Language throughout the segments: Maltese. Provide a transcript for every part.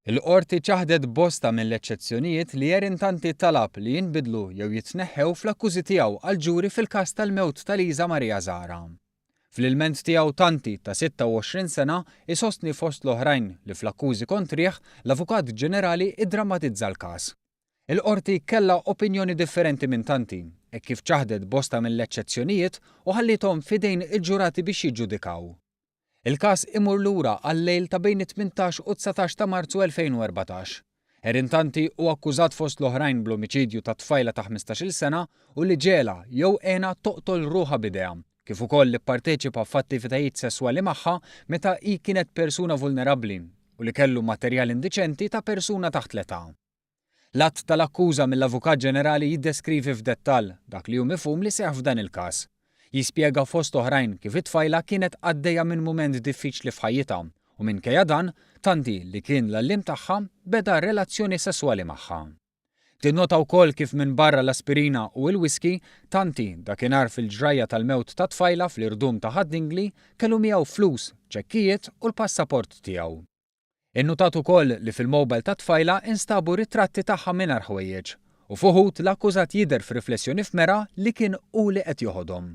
Il-qorti ċaħdet bosta mill-eċċezzjonijiet li Jerintanti talab li jinbidlu jew jitneħħew fl-akkużi tiegħu għall-ġuri fil-każ tal-mewt ta' Liza Marija Zahra. Fl-ilment tiegħu Tanti ta' 26 sena isostni fost l-oħrajn li fl-akkużi kontrih l-Avukat Ġenerali iddrammatizza l-każ. Il-qorti kellha opinjoni differenti minn Tanti, hekk kif ċaħdet bosta mill-eċċezzjonijiet u ħallithom f'idejn il-ġurati biex jiġġudikaw. Il-każ imur lura għal-lejl ta' bejn 18 u 19 ta' Marzu 2014. Jerintanti huwa akkużat fost l-oħrajn bl-omiċidju ta' tfajla ta' 15-il sena u li ġela jew għena toqtol ruħha b'idejha, kif ukoll li pparteċipa f'attivitajiet sesswali magħha meta hi kienet persuna vulnerabbli u li kellu materjal indiċenti ta' persuna taħt l-età. L-att tal-akkuża mill-Avukat Ġenerali jiddeskrivi f'dettall dak li hu mifhum li seħħ f'dan il-każ. Jispjega fost oħrajn kif it-tfajla kienet għaddejja minn mument diffiċli f'ħajjitha u minkejja dan Tanti li kien l-allim tagħha beda relazzjoni sesswali magħha. Tinnota wkoll kif minn barra l-aspirina u l-whisky Tanti dakinhar fil-ġrajja tal-mewt ta' tfajla fl-irdum ta' Haddingli kellu miegħu flus, ċekkijiet u l-passaport tiegħu. Innutat ukoll li fil-mowbajl ta' tfajla instabu ritratti tagħha mingħajr ħwejjeġ u fuħut l-akkużat jidher f'riflessjoni f'mera li kien hu li qed joħodhom.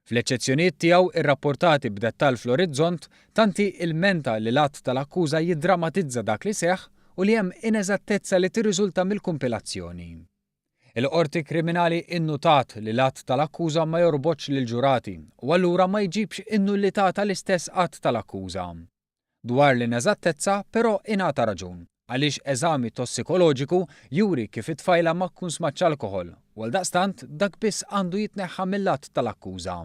Fl-eċċezzjonijiet tiegħu irrapportati b'dettall fl-orizzont Tanti il-menta li l-att tal-akkuża jiddrammatizza dak li seħħ u li hemm ineżattezza li tirriżulta mill-kumpilazzjoni. Il-qorti kriminali innutat li l-att tal-akkuża ma jorbotx lill-ġurati u allura ma jġibx innullità tal-istess att tal-akkuża. Dwar l-ineżattezza però ingħata raġun għaliex eżami tossikoloġiku juri kif it-tfajla ma tkun smaċċ alkoħol u għaldaqstant dak biss għandu jitneħħa mill-att tal-akkuża.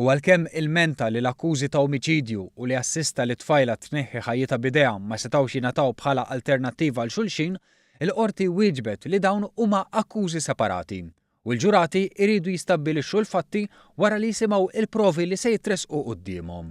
U għalkemm il-menta li l-akkużi ta' omiċidju u li assista li tfajla tneħħi ħajjitha b'idejha ma setgħux jingħataw bħala alternattiva għal xulxin, il-qorti wieġbet li dawn huma akkużi separati u l-ġurati jridu jistabbilixxu l-fatti wara li jisimgħu il-provi li se jitresqu qudiemhom.